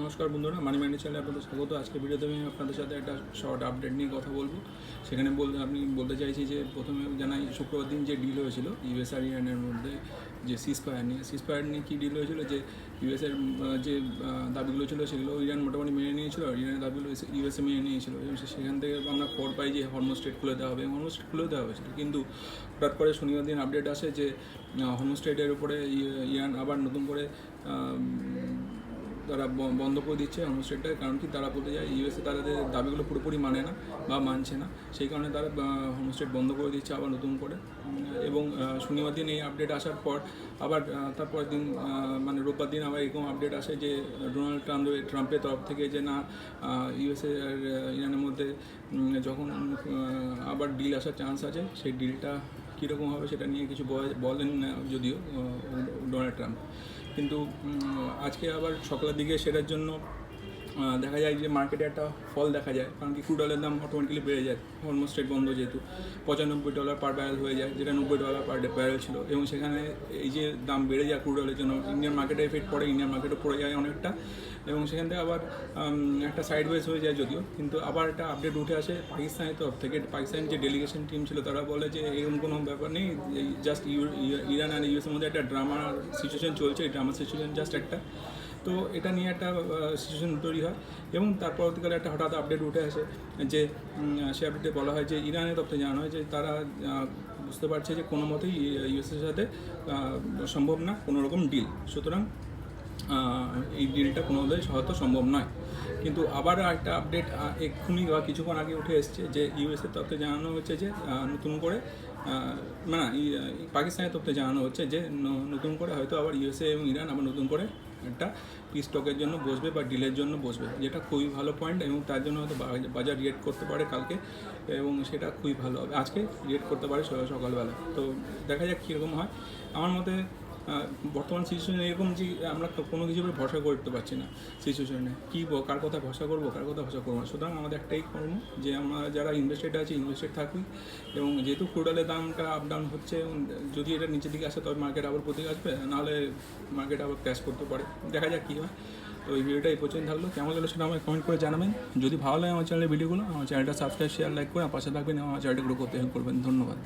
নমস্কার বন্ধুরা, মানি মাইন্ডের চ্যানেলে আপনাদের স্বাগত। আজকে ভিডিওতে আমি আপনাদের সাথে একটা শর্ট আপডেট নিয়ে কথা বলবো। সেখানে আমি বলতে চাইছি যে প্রথমে জানাই শুক্রবার দিন যে ডিল হয়েছিল ইউএস আর ইরানের মধ্যে, যে সিজফায়ার নিয়ে কী ডিল হয়েছিল, যে ইউএসের যে দাবিগুলো ছিল সেগুলো ইরান মোটামুটি মেনে নিয়েছিল, আর ইরানের দাবিগুলো ইউএসএ মেনে নিয়েছিল। এবং সেখান থেকে আমরা খবর পাই যে হরমুজ স্ট্রেট খুলে দেওয়া হবে, হরমুজ স্ট্রেট খুলে দেওয়া হয়েছিল। কিন্তু হঠাৎ করে শনিবার দিন আপডেট আসে যে হরমুজ স্ট্রেটের উপরে ইরান আবার নতুন করে তারা বন্ধ করে দিচ্ছে হরমুজ স্ট্রেটটা। কারণ কি, তারা বলতে যায় ইউএসএ তাদের দাবিগুলো পুরোপুরি মানে না বা মানছে না, সেই কারণে তারা হরমুজ স্ট্রেট বন্ধ করে দিচ্ছে আবার নতুন করে। এবং শনিবার দিন এই আপডেট আসার পর আবার তারপরের দিন মানে রোববার দিন আবার এরকম আপডেট আসে যে ডোনাল্ড ট্রাম্পের তরফ থেকে যে না, ইউএসএ আর ইরানের মধ্যে যখন আবার ডিল আসার চান্স আছে, সেই ডিলটা কীরকম হবে সেটা নিয়ে কিছু বলেন যদিও ডোনাল্ড ট্রাম্প। কিন্তু আজকে আবার সকালের দিকে সেটার জন্য দেখা যায় যে মার্কেটে একটা ফল দেখা যায়। কারণ কি, ক্রুড অয়েলের দাম অটোমেটিক্যালি বেড়ে যায় অলমোস্ট স্ট্রেট বন্ধ, যেহেতু $95 পার ব্যারেল হয়ে যায়, যেটা $90 পার ব্যারেল ছিল। এবং সেখানে এই যে দাম বেড়ে যায় ক্রুড অয়েলের জন্য, ইন্ডিয়ান মার্কেটে এফেক্ট পড়ে, ইন্ডিয়ান মার্কেটে পড়ে যায় অনেকটা। এবং সেখান থেকে আবার একটা সাইডওয়েজ হয়ে যায় যদিও, কিন্তু আবার একটা আপডেট উঠে আসে পাকিস্তানের তরফ থেকে। পাকিস্তানের যে ডেলিগেশন টিম ছিল তারা বলে যে এরকম কোনো ব্যাপার নেই, জাস্ট ইরান আর ইউএসের মধ্যে একটা ড্রামা সিচুয়েশন চলছে, এই ড্রামা সিচুয়েশন জাস্ট একটা। তো এটা নিয়ে একটা সিচুয়েশন তৈরি হয়। এবং তার পরবর্তীকালে একটা হঠাৎ আপডেট উঠে আসে যে সে আপডেটে বলা হয় যে ইরানের তরফ থেকে জানানো হয় যে তারা বুঝতে পারছে যে কোনো মতেই ইউএসের সাথে সম্ভব না কোনো রকম ডিল, সুতরাং এই ডিলটা কোনোভাবেই হয়তো সম্ভব নয়। কিন্তু আবার একটা আপডেট এক্ষুনি বা কিছুক্ষণ আগে উঠে এসছে যে ইউএসের তরফে জানানো হচ্ছে যে নতুন করে না, পাকিস্তানের তরফে জানানো হচ্ছে যে নতুন করে হয়তো আবার ইউএসএ এবং ইরান আবার নতুন করে একটা পিস টকের জন্য বসবে বা ডিলের জন্য বসবে, যেটা খুবই ভালো পয়েন্ট। এবং তার জন্য হয়তো বাজার রিয়েক্ট করতে পারে কালকে, এবং সেটা খুবই ভালো হবে। আজকে রিয়েক্ট করতে পারে সকালবেলা। তো দেখা যাক কীরকম হয়। আমার মতে বর্তমান সিচুয়েশনে এরকম যে আমরা কোনো কিছুর উপরে ভরসা করতে পারছি না। সিচুয়েশনে কী কার কথা ভরসা করবো, কার কথা ভরসা করবো না। সুতরাং আমাদের একটাই কর্ম যে আমরা যারা ইনভেস্টেড আছি ইনভেস্টেড থাকি। এবং যেহেতু ক্রুড অয়েলের দামটা আপ ডাউন হচ্ছে, এবং যদি এটা নিচের দিকে আসে তবে মার্কেট আবার প্রতি আসবে, নাহলে মার্কেট আবার ক্র্যাশ করতে পারে। দেখা যাক কী হয়। তো এই ভিডিওটা এই পর্যন্ত থাকলো। কেমন লাগলো সেটা আমাকে কমেন্ট করে জানাবেন। যদি ভালো লাগে আমার চ্যানেলের ভিডিওগুলো, আমার চ্যানেলটা সাবস্ক্রাইব, শেয়ার, লাইক করে পাশে থাকবেন এবং আমার চ্যানেলটা গ্রো করতে হেল্প করবেন। ধন্যবাদ।